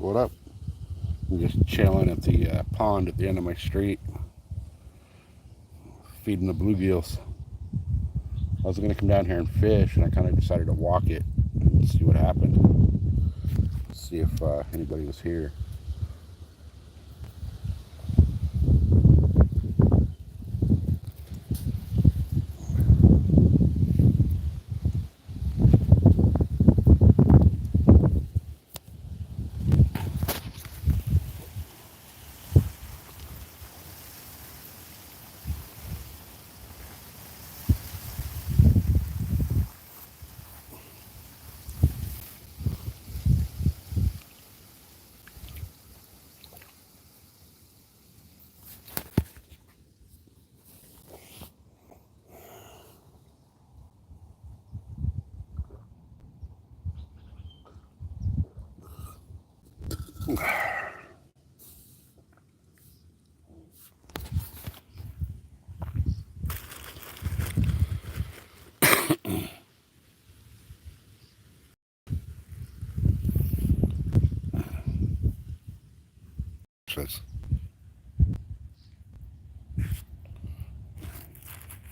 What up? I'm just chilling at the pond at the end of my street, feeding the bluegills. I was going to come down here and fish, and I kind of decided to walk it and see what happened. See if anybody was here.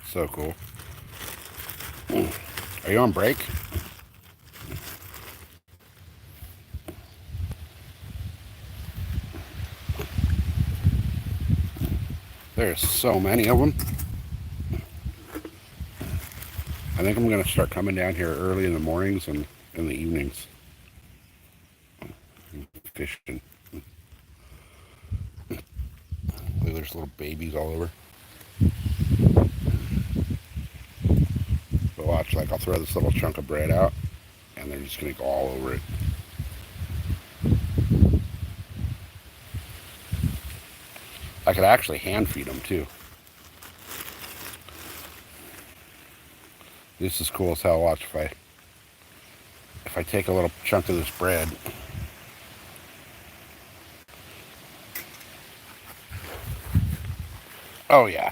So cool. Are you on break? There's so many of them. I think I'm going to start coming down here early in the mornings and in the evenings. Fishing. Look, there's little babies all over. But watch, like I'll throw this little chunk of bread out and they're just going to go all over it. I could actually hand feed them too. This is cool as hell. Watch, if I take a little chunk of this bread, oh yeah,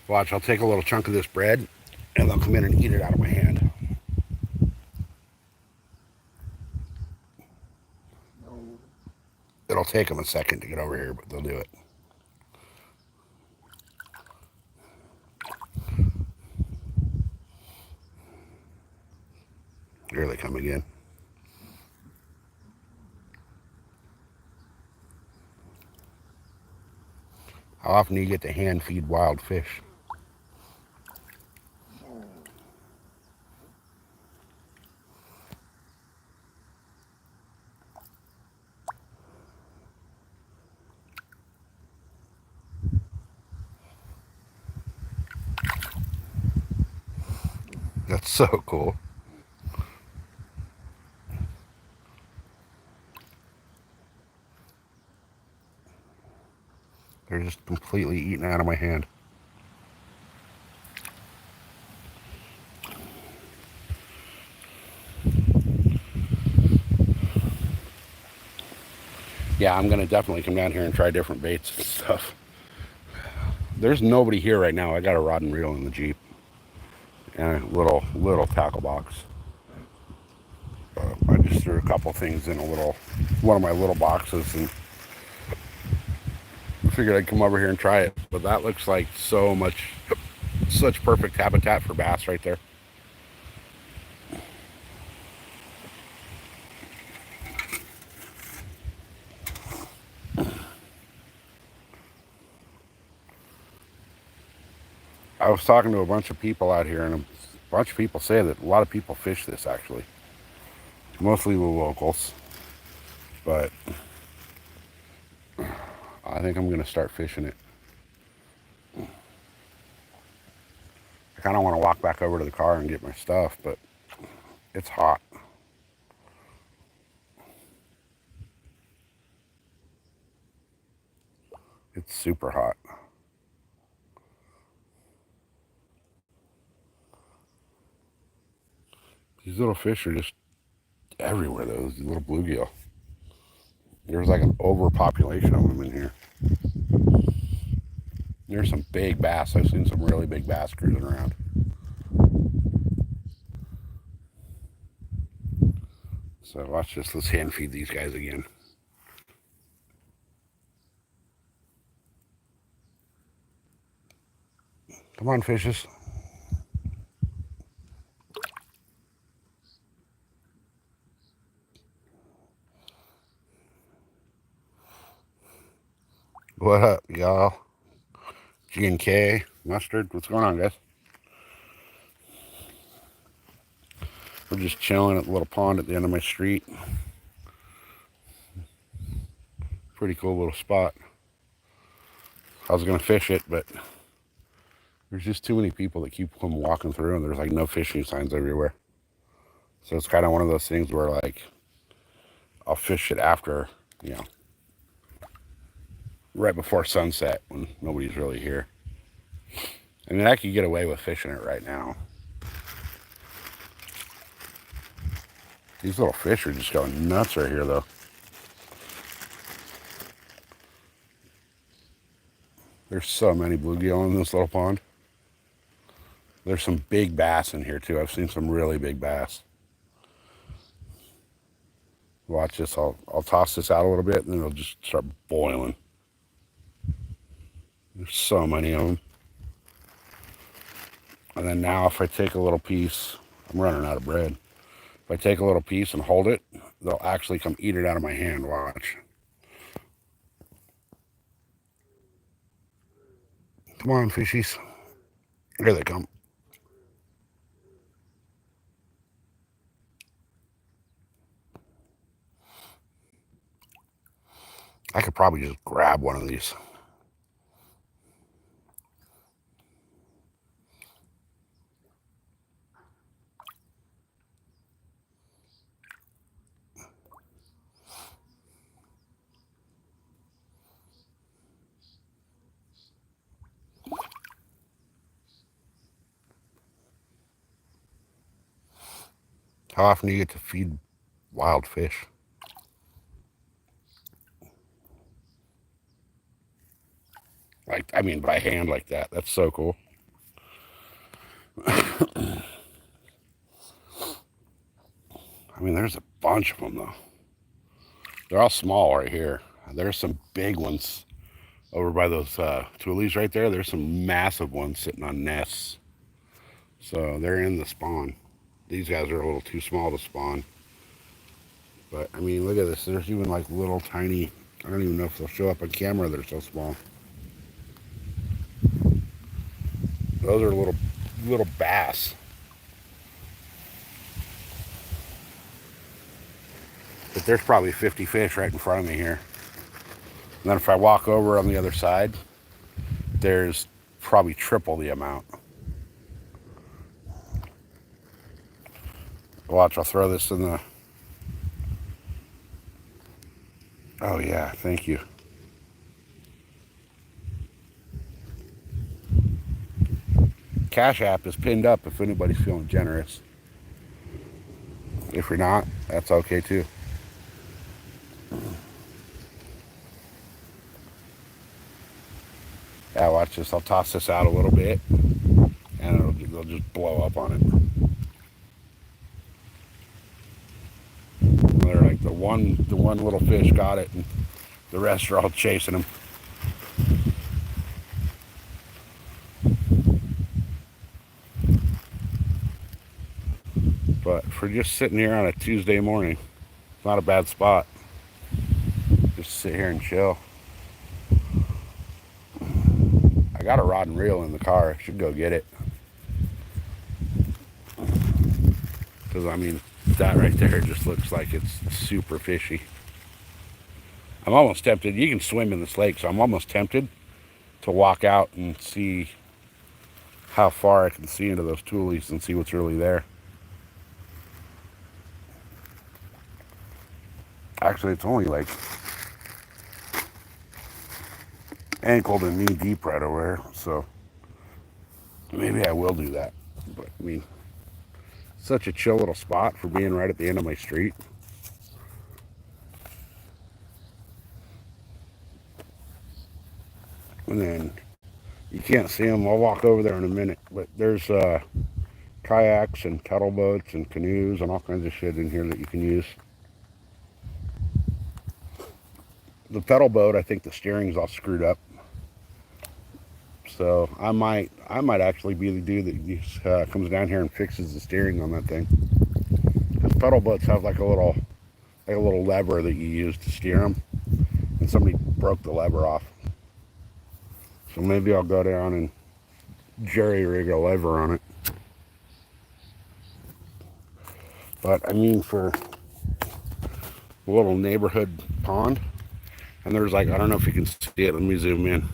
watch, I'll take a little chunk of this bread and they'll come in and eat it out of my hand. It'll take them a second to get over here, but they'll do it. Here they come again. How often do you get to hand feed wild fish? That's so cool. They're just completely eaten out of my hand. Yeah, I'm going to definitely come down here and try different baits and stuff. There's nobody here right now. I got a rod and reel in the Jeep and a little tackle box. I just threw a couple things in one of my little boxes and figured I'd come over here and try it. But that looks like such perfect habitat for bass right there. I was talking to a bunch of people out here, and a bunch of people say that a lot of people fish this actually. Mostly the locals. But I think I'm going to start fishing it. I kind of want to walk back over to the car and get my stuff, but it's hot. It's super hot. These little fish are just everywhere, though. These little bluegill. There's like an overpopulation of them in here. There's some big bass. I've seen some really big bass cruising around. So watch this. Let's hand feed these guys again. Come on, fishes. What up, y'all? G&K, Mustard. What's going on, guys? We're just chilling at the little pond at the end of my street. Pretty cool little spot. I was going to fish it, but there's just too many people that keep come walking through, and there's like no fishing signs everywhere. So it's kind of one of those things where like I'll fish it after, you know, right before sunset when nobody's really here. I mean, I could get away with fishing it right now. These little fish are just going nuts right here, though. There's so many bluegill in this little pond. There's some big bass in here, too. I've seen some really big bass. Watch this. I'll toss this out a little bit, and then it'll just start boiling. There's so many of them. And then now if I take a little piece, I'm running out of bread. If I take a little piece and hold it, they'll actually come eat it out of my hand. Watch. Come on, fishies. Here they come. I could probably just grab one of these. How often do you get to feed wild fish? Like, I mean, by hand like that. That's so cool. I mean, there's a bunch of them, though. They're all small right here. There's some big ones over by those tulies right there. There's some massive ones sitting on nests. So they're in the spawn. These guys are a little too small to spawn. But, I mean, look at this. There's even like little tiny, I don't even know if they'll show up on camera. They're so small. Those are little bass. But there's probably 50 fish right in front of me here. And then if I walk over on the other side, there's probably triple the amount. Watch, I'll throw this in the... Oh yeah, thank you. Cash App is pinned up if anybody's feeling generous. If you're not, that's okay too. Yeah, watch this. I'll toss this out a little bit, and they'll just blow up on it. They're like the one little fish got it, and the rest are all chasing them. But for just sitting here on a Tuesday morning, it's not a bad spot. Just sit here and chill. I got a rod and reel in the car. I should go get it. Because, I mean, that right there just looks like it's super fishy. I'm almost tempted. You can swim in this lake, so I'm almost tempted to walk out and see how far I can see into those tulies and see what's really there. Actually, it's only like ankle to knee deep right over there, so maybe I will do that. But, I mean, such a chill little spot for being right at the end of my street. And then you can't see them. I'll walk over there in a minute. But there's kayaks and kettle boats and canoes and all kinds of shit in here that you can use. The pedal boat, I think the steering's all screwed up. So I might actually be the dude that comes down here and fixes the steering on that thing. Because pedal boats have like a little lever that you use to steer them, and somebody broke the lever off. So maybe I'll go down and jerry rig a lever on it. But I mean, for a little neighborhood pond, and there's like, I don't know if you can see it. Let me zoom in.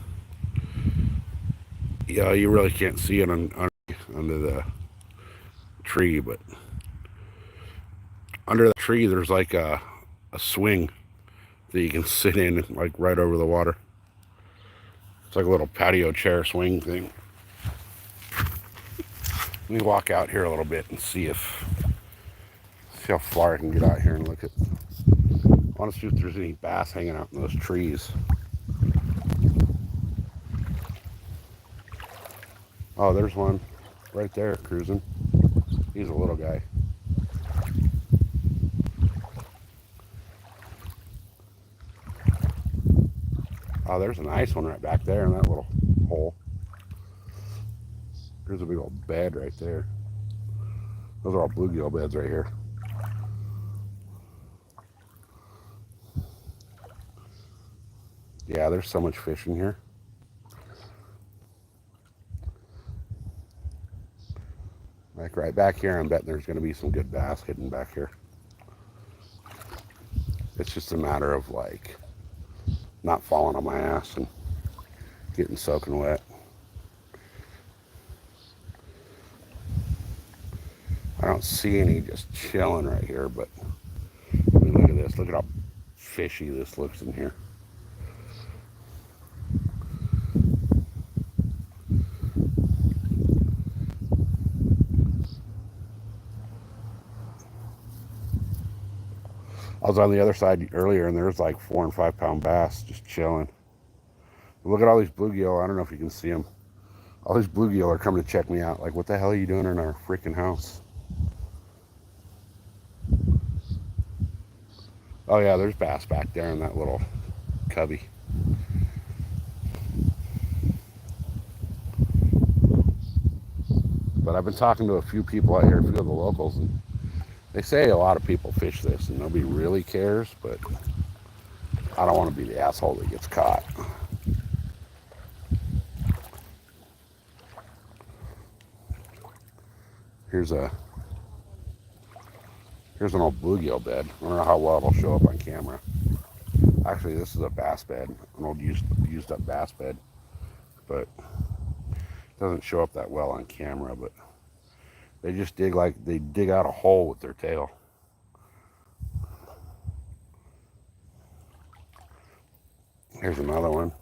Yeah, you really can't see it under the tree, but under the tree there's like a swing that you can sit in, like right over the water. It's like a little patio chair swing thing. Let me walk out here a little bit and see how far I can get out here and look at. I want to see if there's any bass hanging out in those trees. Oh, there's one right there cruising. He's a little guy. Oh, there's a nice one right back there in that little hole. There's a big old bed right there. Those are all bluegill beds right here. Yeah, there's so much fish in here. Like right back here, I'm betting there's going to be some good bass hidden back here. It's just a matter of like not falling on my ass and getting soaking wet. I don't see any just chilling right here, but I mean, look at this. Look at how fishy this looks in here. I was on the other side earlier, and there's like 4 and 5 pound bass just chilling. Look at all these bluegill. I don't know if you can see them. All these bluegill are coming to check me out. Like, what the hell are you doing in our freaking house? Oh yeah, there's bass back there in that little cubby. But I've been talking to a few people out here, a few of the locals, and they say a lot of people fish this and nobody really cares, but I don't want to be the asshole that gets caught. Here's an old bluegill bed. I don't know how well it'll show up on camera. Actually, this is a bass bed, an old used up bass bed, but it doesn't show up that well on camera. But they just dig out a hole with their tail. Here's another one.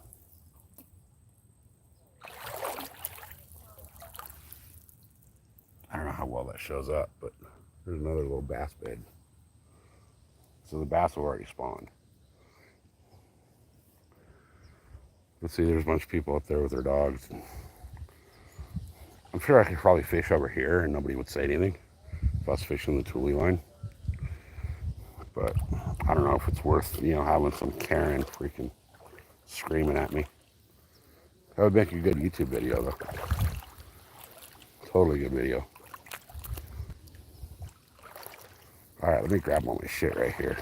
I don't know how well that shows up, but there's another little bass bed. So the bass have already spawned. Let's see, there's a bunch of people up there with their dogs. I'm sure I could probably fish over here and nobody would say anything if I was fishing the Tule line. But I don't know if it's worth, having some Karen freaking screaming at me. That would make a good YouTube video, though. Totally good video. All right, let me grab all my shit right here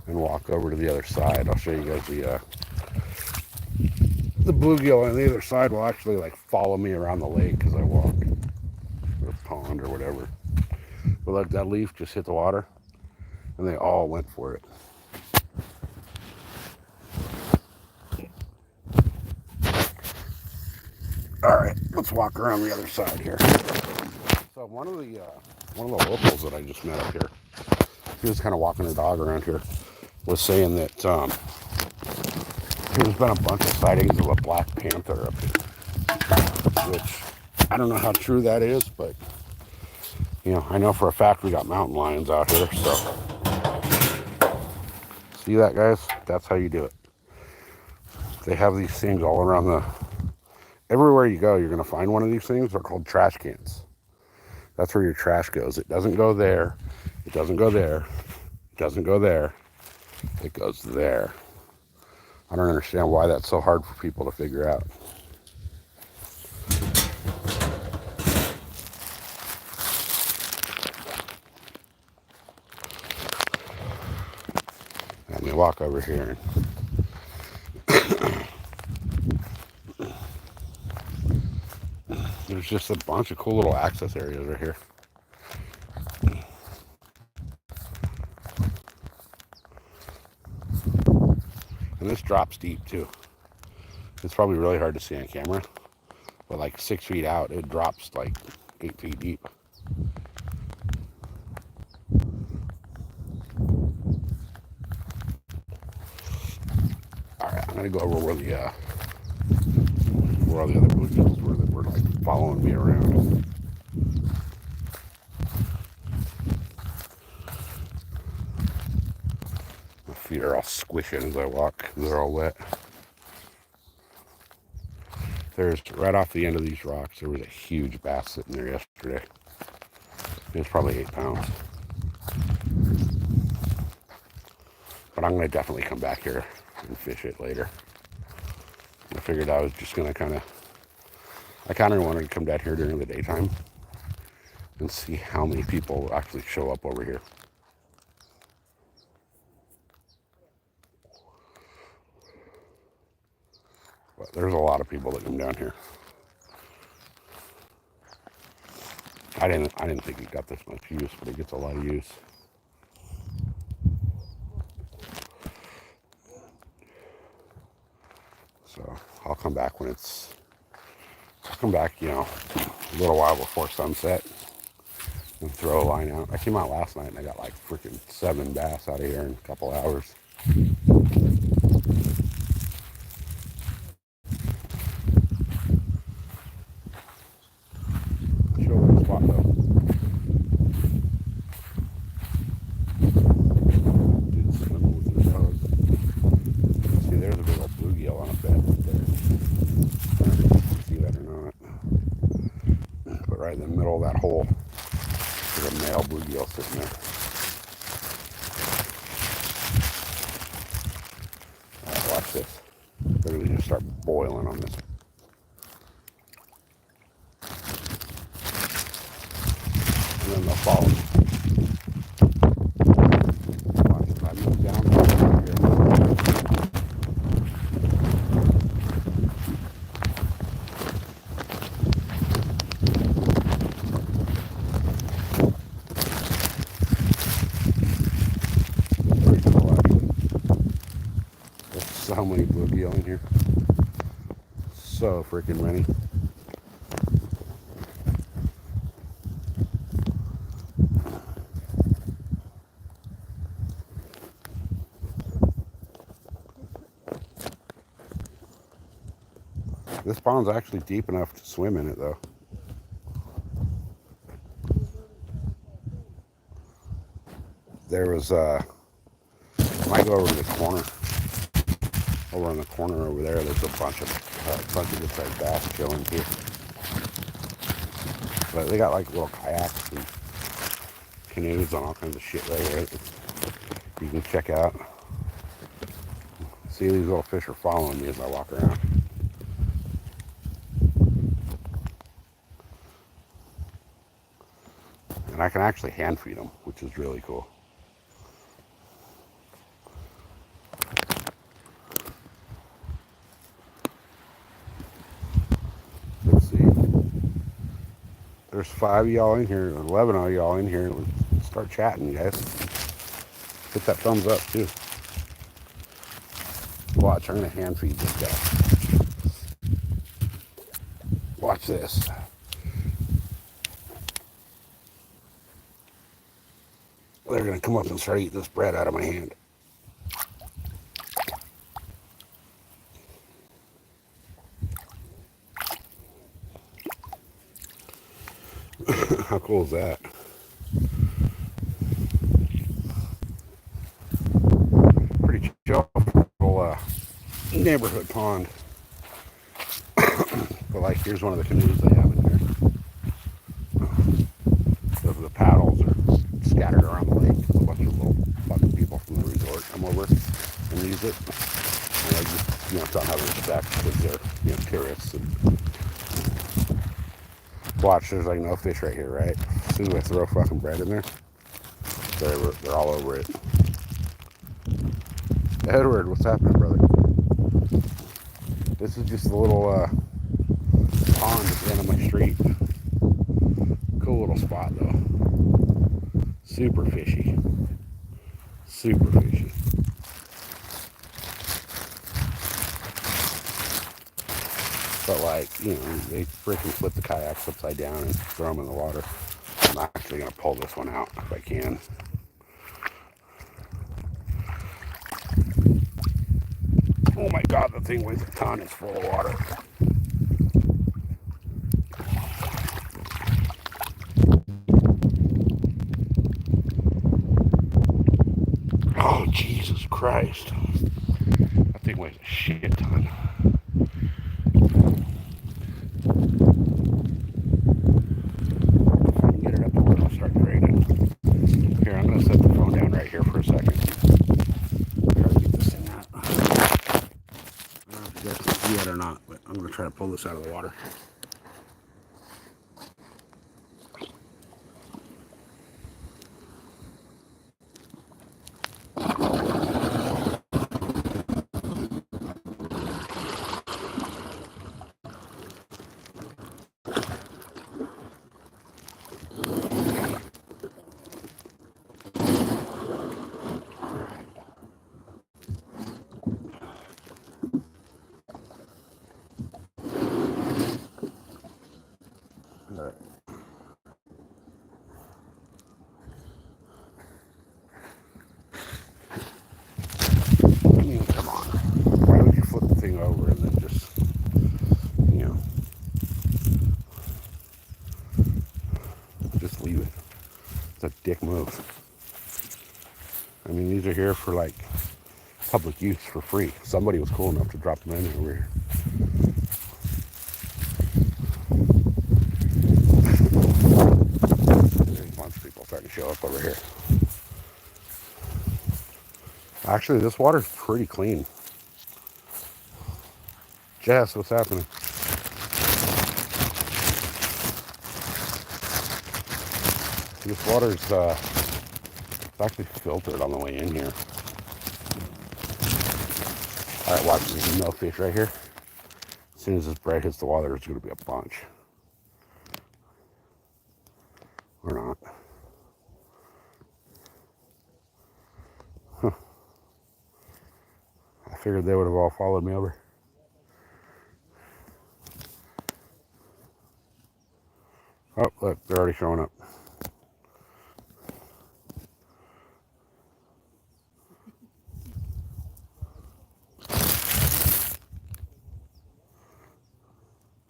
and walk over to the other side. I'll show you guys the bluegill on the other side will actually like follow me around the lake as I walk, or pond or whatever. But look, that leaf just hit the water and they all went for it. All right, let's walk around the other side here. So one of the locals that I just met up here, he was kind of walking her dog around here, was saying that there's been a bunch of sightings of a black panther up here, which I don't know how true that is, but I know for a fact we got mountain lions out here. So see that, guys? That's how you do it. They have these things all around everywhere you go, you're going to find one of these things. They're called trash cans. That's where your trash goes. It doesn't go there. It doesn't go there. It doesn't go there. It goes there. I don't understand why that's so hard for people to figure out. walk over here. There's just a bunch of cool little access areas right here. And this drops deep too. It's probably really hard to see on camera, but like 6 feet out, it drops like 8 feet deep. All right, I'm gonna go over where all the other blue gills were that were like following me around. My feet are all squishing as I walk. They're all wet. There's right off the end of these rocks, there was a huge bass sitting there yesterday. It was probably 8 pounds. But I'm gonna definitely come back here and fish it later. I figured I was just gonna I kind of wanted to come down here during the daytime and see how many people actually show up over here. But there's a lot of people that come down here. I didn't think it got this much use, but it gets a lot of use. So I'll come back you know, a little while before sunset and throw a line out. I came out last night and I got like freaking 7 bass out of here in a couple hours. Right in the middle of that hole, there's a male bluegill sitting there. Alright, watch this. They're going to just start boiling on this. And then they'll follow me. Watch, if I move down here. So many bluegill in here. So freaking many. This pond's actually deep enough to swim in it though. There was I might go over to the corner. Over in the corner over there, there's a bunch of good sized bass chilling too. But they got like little kayaks and canoes and all kinds of shit right here that you can check out. See, these little fish are following me as I walk around. And I can actually hand feed them, which is really cool. There's 5 of y'all in here, 11 of y'all in here. Let's start chatting, guys. Hit that thumbs up, too. Watch, I'm going to hand feed this guy. Watch this. They're going to come up and start eating this bread out of my hand. How cool is that? Pretty chill little neighborhood pond. But like, here's one of the canoes they have in here. The paddles are scattered around the lake. There's a bunch of little fucking people from the resort come over and use it. And I just, you know, don't have respect because they're, you know, tourists. And watch, there's like no fish right here, right? As soon as I throw fucking bread in there, they're all over it. Edward, what's happening, brother? This is just a little pond at the end of my street. Cool little spot though. Super fishy. Super fishy. But like, you know, they freaking flip the kayaks upside down and throw them in the water. I'm actually gonna pull this one out if I can. Oh my God, the thing weighs a ton. It's full of water. Oh, Jesus Christ. That thing weighs a shit ton. If I can get it up to where it'll start grading. Here, I'm going to set the phone down right here for a second. Try to get this thing out. I don't know if you guys can see it or not, but I'm going to try to pull this out of the water. All right. I mean, come on. Why would you flip the thing over and then just, you know, just leave it? It's a dick move. I mean, these are here for like public use for free. Somebody was cool enough to drop them in over here. There's a bunch of people starting to show up over here. Actually, this water's pretty clean. Jess, what's happening? This water's it's actually filtered on the way in here. All right, watch, there's no fish right here. As soon as this bread hits the water, there's going to be a bunch. Or not. Huh. I figured they would have all followed me over. Oh, look, they're already showing up.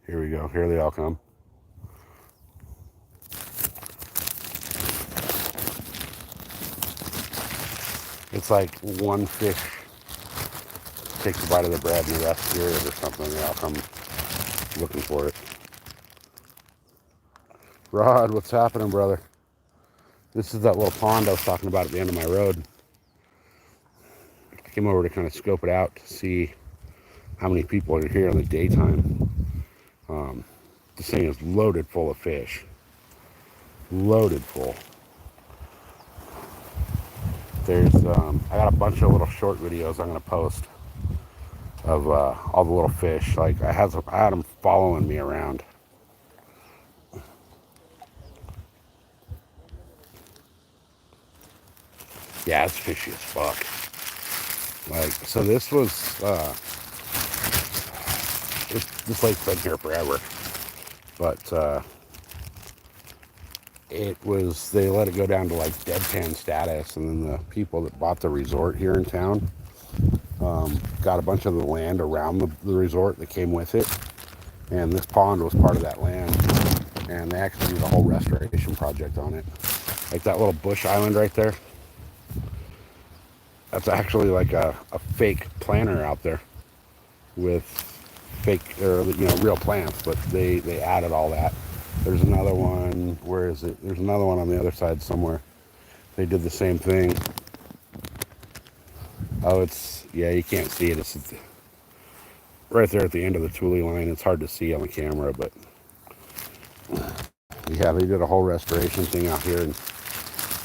Here we go. Here they all come. It's like one fish takes a bite of the bread and the rest hear it or something. They all come looking for it. Rod, what's happening, brother? This is that little pond I was talking about at the end of my road. I came over to kind of scope it out to see how many people are here in the daytime. This thing is loaded full of fish. Loaded full. There's, I got a bunch of little short videos I'm going to post of all the little fish. Like, I had them following me around. Yeah, it's fishy as fuck. Like, so this was, this lake's been here forever. But, it was, they let it go down to like deadpan status, and then the people that bought the resort here in town got a bunch of the land around the resort that came with it, and this pond was part of that land, and they actually did a whole restoration project on it. Like that little bush island right there, that's actually like a fake planter out there with fake, or you know, real plants, but they added all that. There's another one, where is it? There's another one on the other side somewhere. They did the same thing. Oh, it's, yeah, you can't see it. It's right there at the end of the Thule line. It's hard to see on the camera, but yeah, they did a whole restoration thing out here, and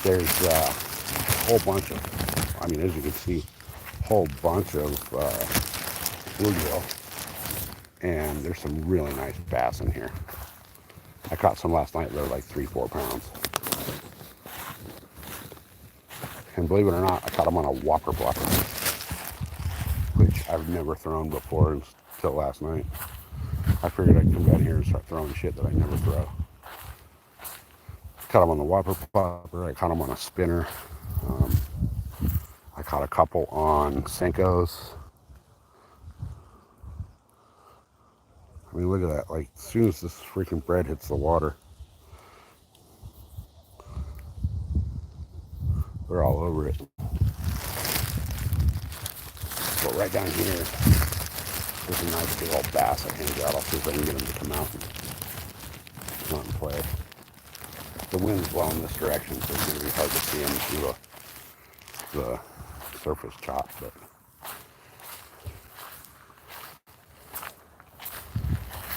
there's a whole bunch of, I mean, as you can see, a whole bunch of bluegill, and there's some really nice bass in here. I caught some last night. They're like 3-4 pounds. And believe it or not, I caught them on a whopper blocker, which I've never thrown before until last night. I figured I'd come down here and start throwing shit that I never throw. Caught them on the whopper plopper. I caught them on a spinner. I caught a couple on Senkos. I mean, look at that. Like, as soon as this freaking bread hits the water, they're all over it. But right down here, there's a nice big old bass that hangs out. I'll see if I can get him to come out and not in play. The wind's blowing this direction, so it's going to be hard to see him through the surface chop, but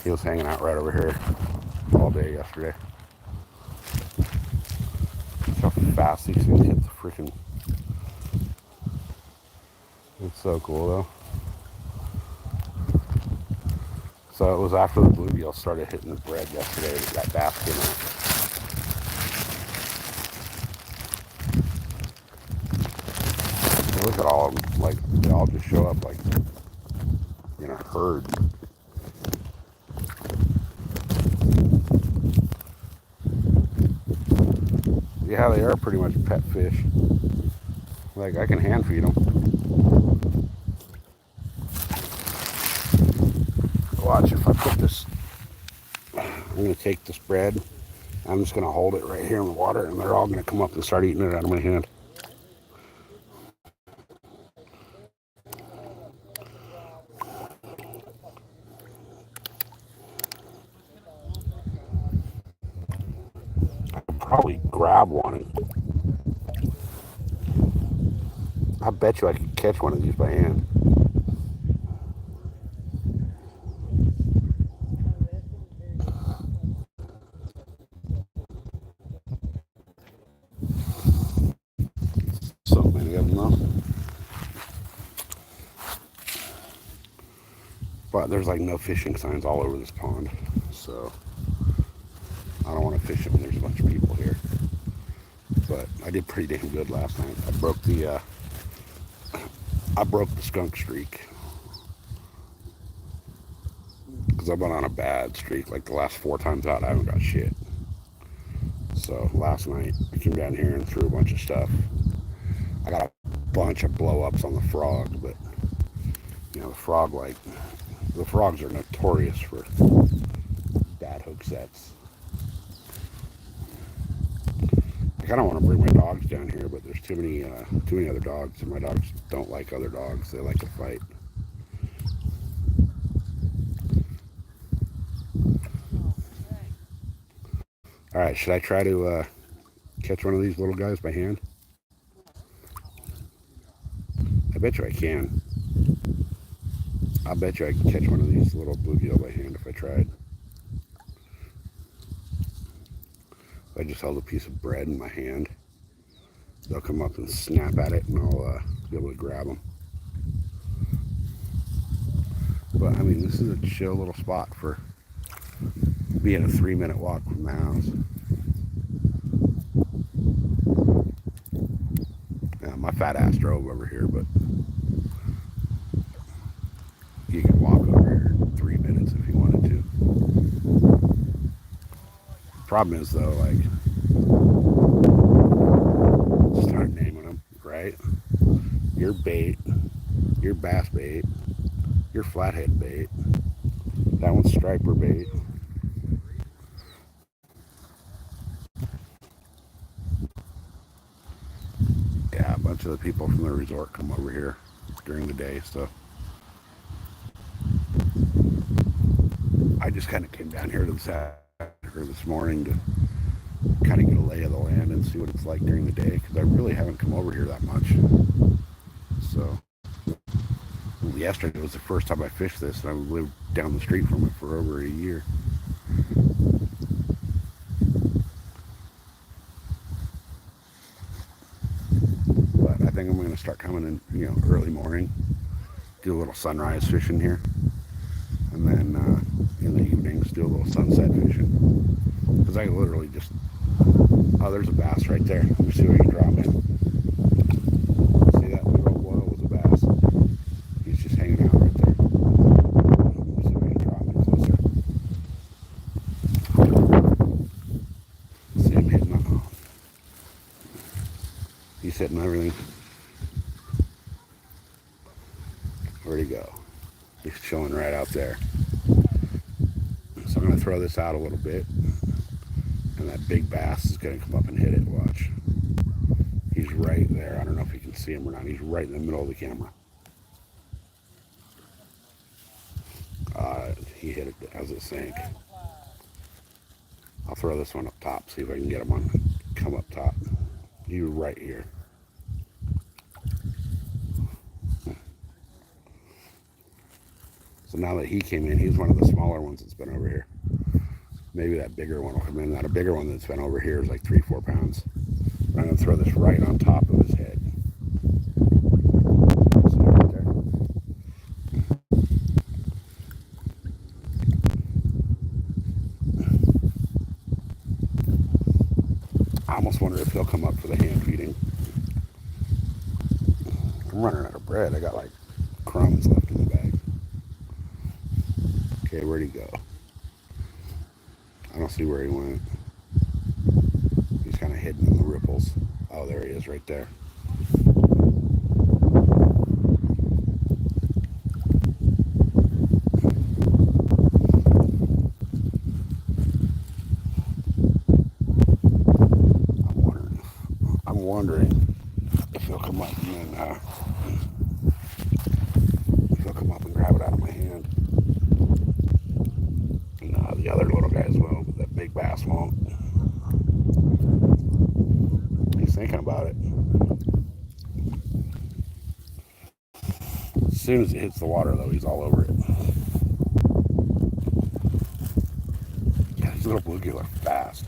he was hanging out right over here all day yesterday. Look how fast these things hit the freaking... It's so cool though. So it was after the bluegill started hitting the bread yesterday that that bass came out. Look at all of them, like they all just show up like in a herd. Yeah, they are pretty much pet fish. Like I can hand feed them. Watch if I put this, I'm going to take this bread, I'm just going to hold it right here in the water and they're all going to come up and start eating it out of my hand. Probably grab one. I bet you I could catch one of these by hand. So many of them though. But there's like no fishing signs all over this pond, so I don't want to fish it when there's a bunch of people here. But I did pretty damn good last night. I broke the skunk streak because I've been on a bad streak. Like the last 4 times out, I haven't got shit. So last night I came down here and threw a bunch of stuff. I got a bunch of blow-ups on the frog, but you know the frogs are notorious for bad hook sets. I kind of want to bring my dogs down here, but there's too many other dogs, and my dogs don't like other dogs. They like to fight. All right, should I try to catch one of these little guys by hand? I bet you I can. I bet you I can catch one of these little bluegill by hand if I tried. If I just held a piece of bread in my hand, they'll come up and snap at it and I'll be able to grab them. But I mean, this is a chill little spot for being a 3-minute walk from the house. Yeah, my fat ass drove over here, but you can walk over here in 3 minutes if you wanted to. Problem is though, like, start naming them, right? Your bait, your bass bait, your flathead bait, that one's striper bait. Yeah, a bunch of the people from the resort come over here during the day, so I just kind of came down here to this morning to kind of get a lay of the land and see what it's like during the day, because I really haven't come over here that much. So yesterday was the first time I fished this, and I lived down the street from it for over a year. But I think I'm I'm going to start coming in, early morning, do a little sunrise fishing here, and then in the evenings do a little sunset fishing. Because I literally just, oh, there's a bass right there. Let me see what you can drop in. See that big old blow was a bass. He's just hanging out right there. Let me see what you can drop in closer. See him hitting. Oh. He's hitting everything. Where'd he go? He's chilling right out there. So I'm going to throw this out a little bit. And that big bass is going to come up and hit it. Watch. He's right there. I don't know if you can see him or not. He's right in the middle of the camera. He hit it as it sank. I'll throw this one up top, see if I can get him on. Come up top. He's right here. So now that he came in, he's one of the smaller ones that's been over here. Maybe that bigger one will come in. That a bigger one that's been over here is like 3-4 pounds. But I'm going to throw this right on top of his head. See right there? I almost wonder if he'll come up for the hand feeding. I'm running out of bread. I got like crumbs left in the bag. Okay, where'd he go? I don't see where he went. He's kind of hidden in the ripples. Oh, there he is right there. I'm wondering if he'll come up and then if he'll come up and grab it out of my hand. And the other little guys will, but that big bass won't. He's thinking about it. As soon as it hits the water, though, he's all over it. Yeah, these little bluegill are fast.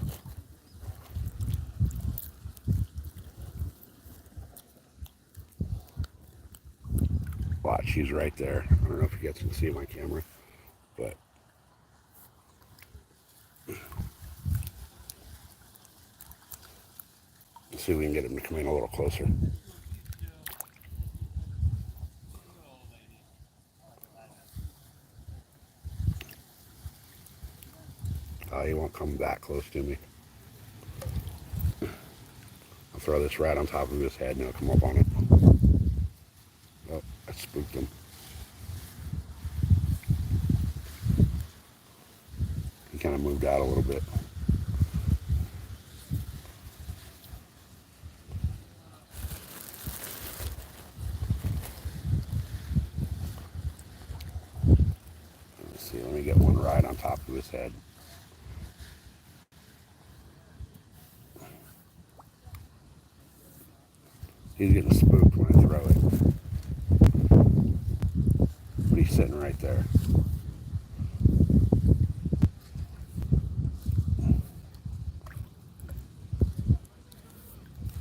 Watch, he's right there. I don't know if you guys can see my camera, but let's see if we can get him to come in a little closer. He won't come that close to me. I'll throw this right on top of his head and he'll come up on it. Oh, I spooked him. He kind of moved out a little bit. Let's see, let me get one right on top of his head. He's getting spooked when I throw it. But he's sitting right there.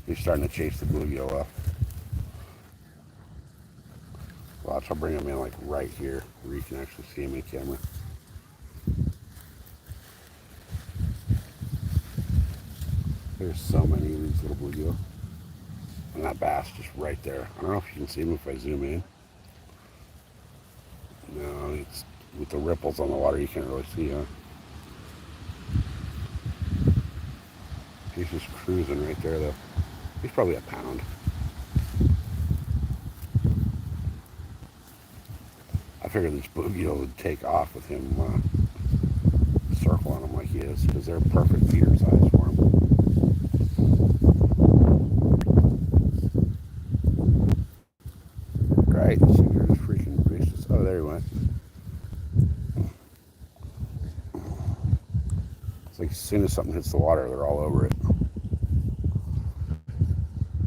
He's starting to chase the bluegill off. Watch, I'll bring him in like right here where you can actually see him in camera. There's so many of these little bluegill. And that bass just right there. I don't know if you can see him if I zoom in. No, it's with the ripples on the water, you can't really see him. He's just cruising right there, though. He's probably a pound. I figured this bluegill would take off with him circling him like he is, because they're perfect feeder size for him. Right, so you're just freaking vicious. Oh, there he went. It's like as soon as something hits the water, they're all over it.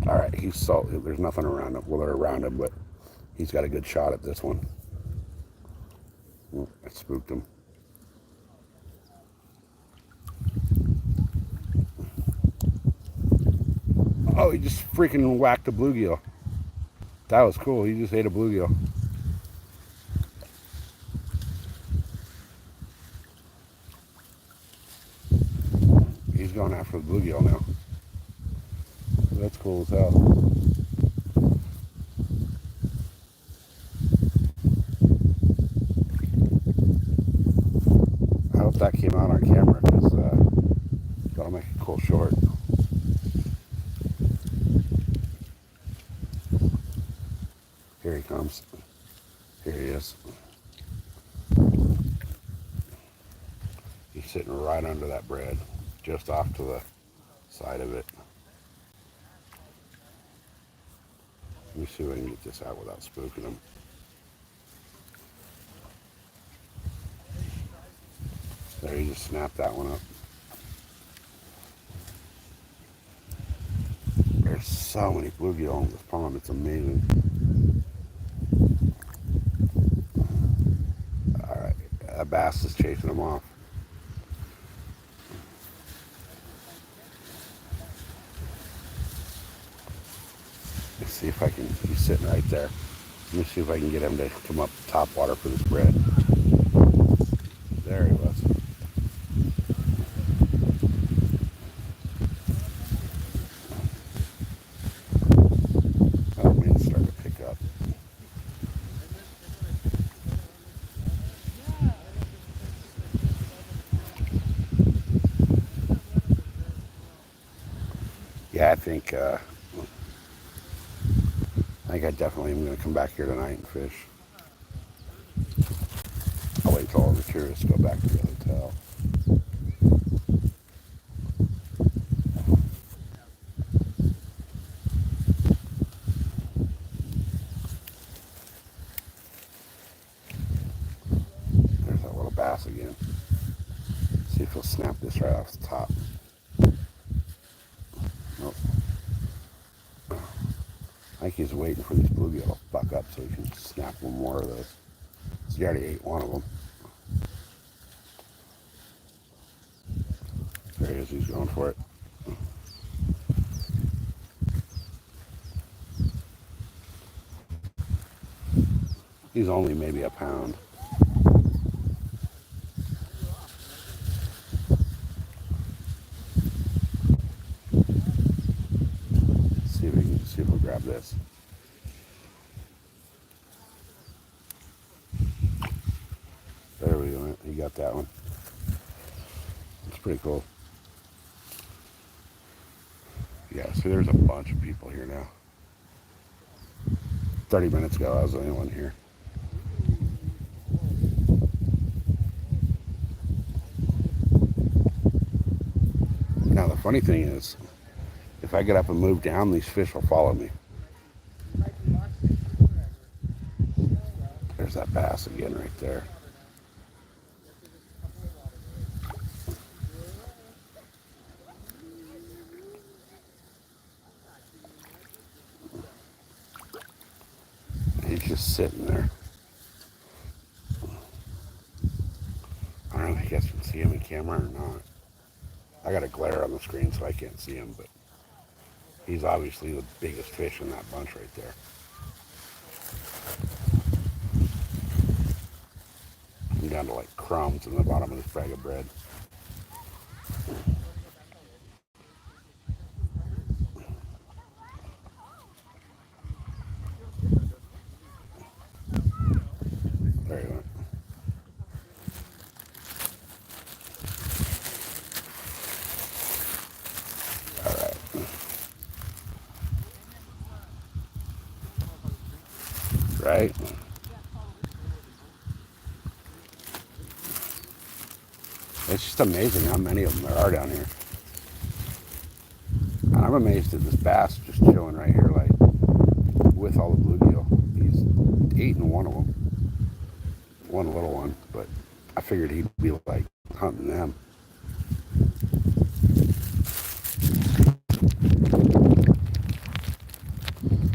All right, he's salty. There's nothing around him. Well, they're around him, but he's got a good shot at this one. Oh, I spooked him. Oh, he just freaking whacked a bluegill. That was cool. He just ate a bluegill. He's going after the bluegill now. That's cool as hell. I hope that came out on camera because that'll make a cool short. Here he comes. Here he is. He's sitting right under that bread, just off to the side of it. Let me see if I can get this out without spooking him. There, he just snapped that one up. There's so many bluegill in this pond, it's amazing. Alright, that bass is chasing him off. Let's see if I can, he's sitting right there. Let me see if I can get him to come up top water for this bread. There he was. Oh, man, it's starting to pick up. Yeah, I think I definitely am going to come back here tonight and fish. I'll wait till all the tourists go back to the hotel. There's that little bass again. See if he'll snap this right off the top. Nope. I think he's waiting for these bluegill to buck up so he can snap one more of those. He already ate one of them. There he is, he's going for it. He's only maybe a pound. See if we'll grab this. There we go. He got that one. It's pretty cool. Yeah, see, there's a bunch of people here now. 30 minutes ago, I was the only one here. Now, the funny thing is, if I get up and move down, these fish will follow me. There's that bass again right there. He's just sitting there. I don't know if you guys can see him in camera or not. I got a glare on the screen so I can't see him, but he's obviously the biggest fish in that bunch right there. I'm down to like crumbs in the bottom of this bag of bread. There he went. All right. Right? It's just amazing how many of them there are down here. And I'm amazed at this bass just chilling right here, like, with all the bluegill. He's eating one of them. One little one, but I figured he'd be, like, hunting them.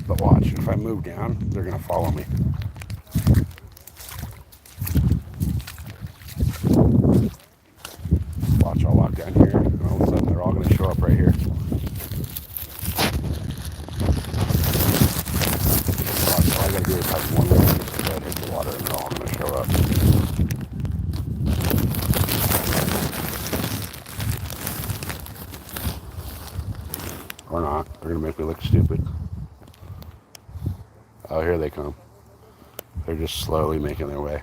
But watch, if I move down, they're going to follow me. Watch, I'll walk down here, and all of a sudden they're all going to show up right here. I do is have one little piece of bread hit the water and they're all going to show up. Or not. They're going to make me look stupid. Oh, here they come. They're just slowly making their way.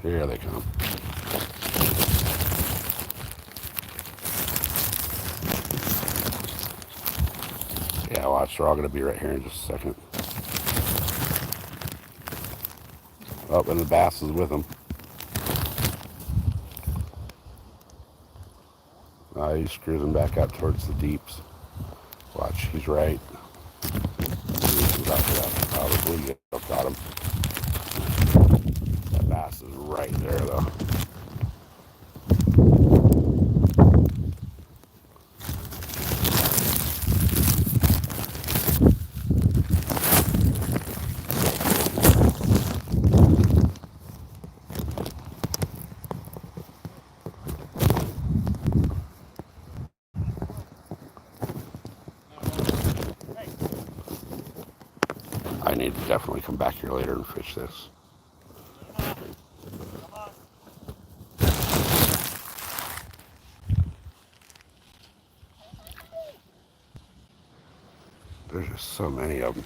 Here they come. Yeah, watch. They're all going to be right here in just a second. Oh, and the bass is with them. He's cruising back out towards the deeps. Watch, he's right. Oh, the bluegill got him. That bass is right there, though. I need to definitely come back here later and fish this. There's just so many of them.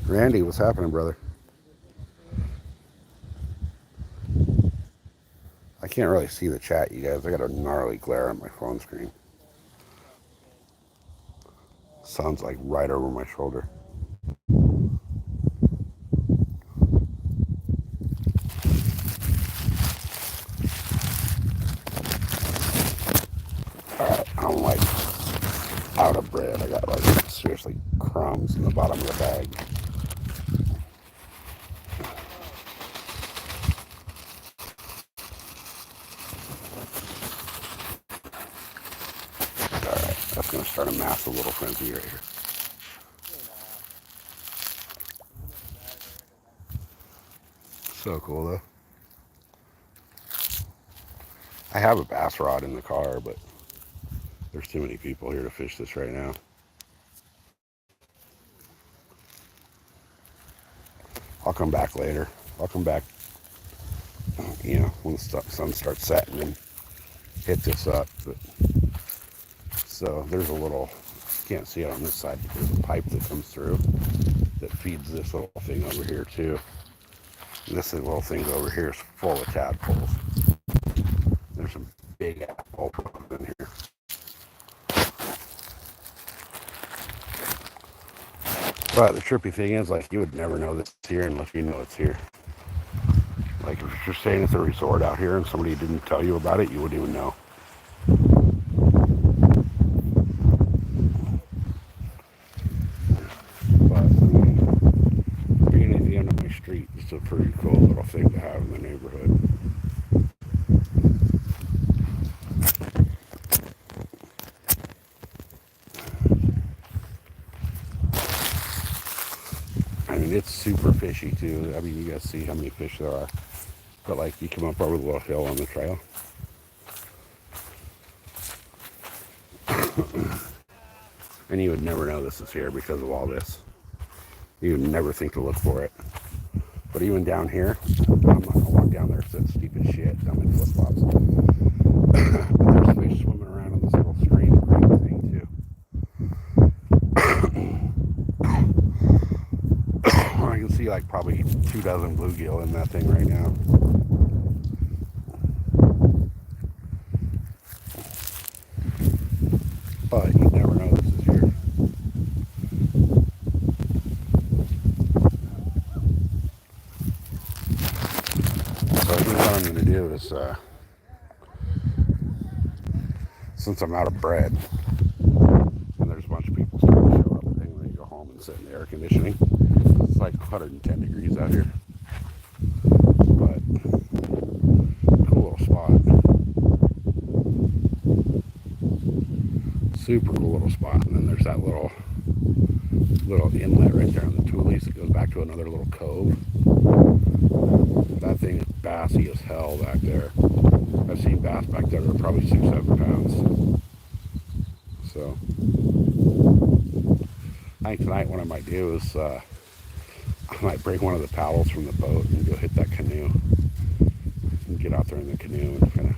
Randy, what's happening, brother? I can't really see the chat, you guys. I got a gnarly glare on my phone screen. Sounds like right over my shoulder. Alright, I'm like out of bread. I got like seriously crumbs in the bottom of the bag. Alright, that's going to start a massive little frenzy right here. So cool though. I have a bass rod in the car, but there's too many people here to fish this right now. I'll come back later. I'll come back, you know, when the sun starts setting and hit this up. But so there's a little, you can't see it on this side, but there's a pipe that comes through that feeds this little thing over here too. And this little thing over here is full of tadpoles. There's some big apple in here. But the trippy thing is, like, you would never know this here unless you know it's here. Like, if you're staying at the resort out here and somebody didn't tell you about it, you wouldn't even know. But, I mean, being at the end of my street is a pretty cool little thing to have in the neighborhood. It's super fishy too. I mean, you guys see how many fish there are. But like, you come up over the little hill on the trail. And you would never know this is here because of all this. You would never think to look for it. But even down here, I'm not going to walk down there because it's steep as shit. I'm in flip-flops. But there's fish swimming around in this little stream thing too. I can see like probably 2 dozen bluegill in that thing right now. But you never know this is here. So I think what I'm going to do is, since I'm out of bread, and there's a bunch of people starting to show up, I'm going to go home and sit in the air conditioning. It's like 110 degrees out here. But, cool little spot. Super cool little spot. And then there's that little little inlet right there on the Tules. It goes back to another little cove. That thing is bassy as hell back there. I've seen bass back there that are probably 6-7 pounds. So I think tonight what I might do is I might bring one of the paddles from the boat and go hit that canoe and get out there in the canoe and kind of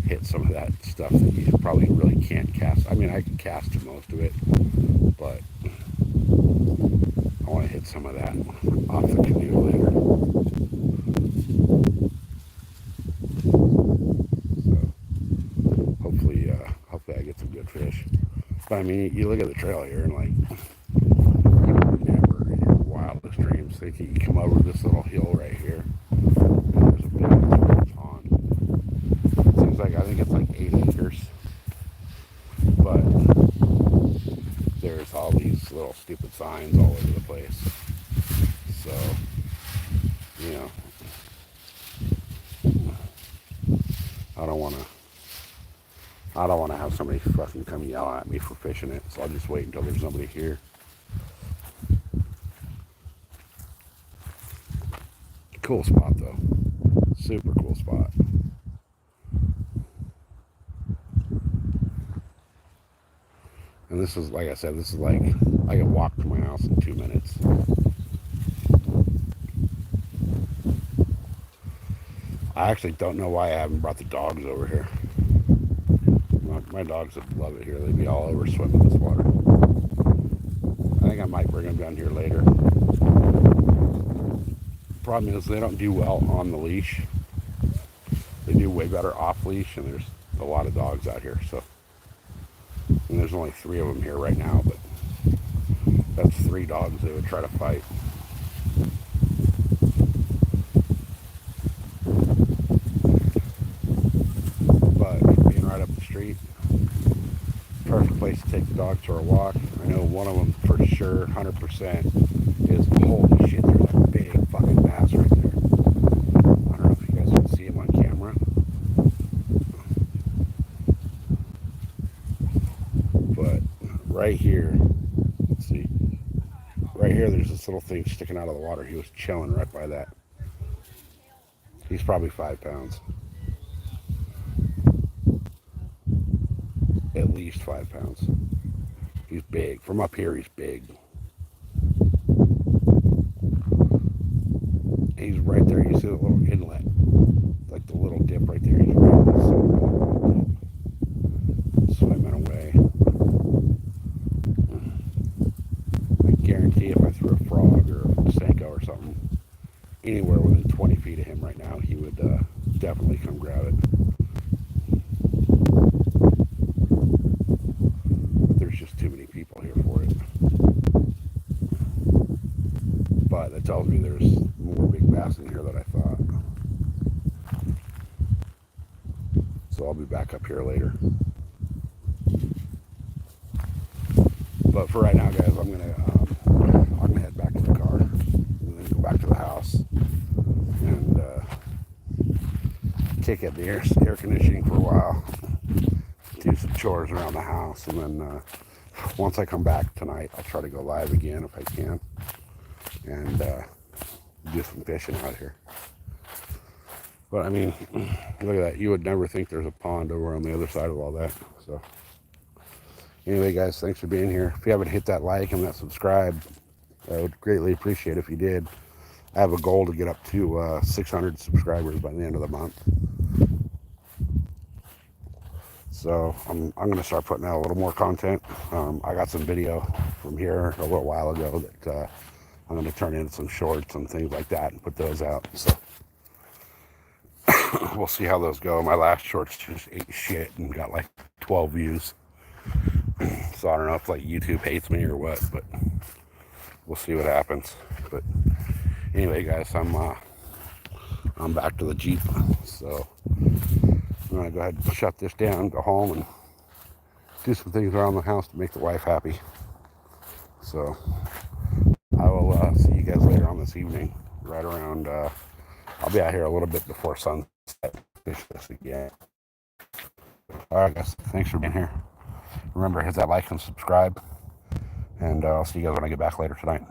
hit some of that stuff that you probably really can't cast. I mean, I can cast to most of it, but I want to hit some of that off the canoe later. So hopefully I get some good fish. But I mean, you look at the trail here and like, you would never in your wildest dreams think you can come over this little hill right here. And there's a big pond. It seems like, I think it's like 8 acres. But there's all these little stupid signs all over the place. So, you know, I don't want to have somebody fucking come yell at me for fishing it, so I'll just wait until there's nobody here. Cool spot though. Super cool spot. And this is, like I said, this is like, I can walk to my house in 2 minutes. I actually don't know why I haven't brought the dogs over here. My dogs would love it here. They'd be all over swimming this water. I think I might bring them down here later. Problem is they don't do well on the leash. They do way better off leash, and there's a lot of dogs out here. So, and there's only 3 of them here right now, but that's 3 dogs they would try to fight. But being right up the street, perfect place to take the dogs for a walk. I know one of them for sure, 100%, is, holy shit, there's a big fucking bass right there. I don't know if you guys can see him on camera. But right here, let's see, right here there's this little thing sticking out of the water. He was chilling right by that. He's probably 5 pounds. At least 5 pounds. He's big. From up here, he's big. He's right there. You see the little inlet, like the little dip right there. He's right there. Swimming away. I guarantee if I threw a frog or a Senko or something anywhere within 20 feet of him right now, he would definitely come grab it. There's just too many people here for it. But that tells me there's more big bass in here than I thought. So I'll be back up here later. But for right now, guys, I'm gonna head back to the car and then go back to the house and kick at the air conditioning for a while, do some chores around the house, and then once I come back tonight, I'll try to go live again if I can, and do some fishing out here. But I mean, look at that. You would never think there's a pond over on the other side of all that. So anyway, guys, thanks for being here. If you haven't hit that like and that subscribe, I would greatly appreciate it if you did. I have a goal to get up to 600 subscribers by the end of the month. So I'm going to start putting out a little more content. I got some video from here a little while ago that I'm going to turn into some shorts and things like that and put those out. So we'll see how those go. My last shorts just ate shit and got like 12 views. So I don't know if like YouTube hates me or what, but we'll see what happens. But anyway, guys, I'm back to the Jeep. So I'm gonna go ahead and shut this down, go home, and do some things around the house to make the wife happy. So I will see you guys later on this evening, right around. I'll be out here a little bit before sunset. Fish this again. All right, guys. Thanks for being here. Remember, hit that like and subscribe. And I'll see you guys when I get back later tonight.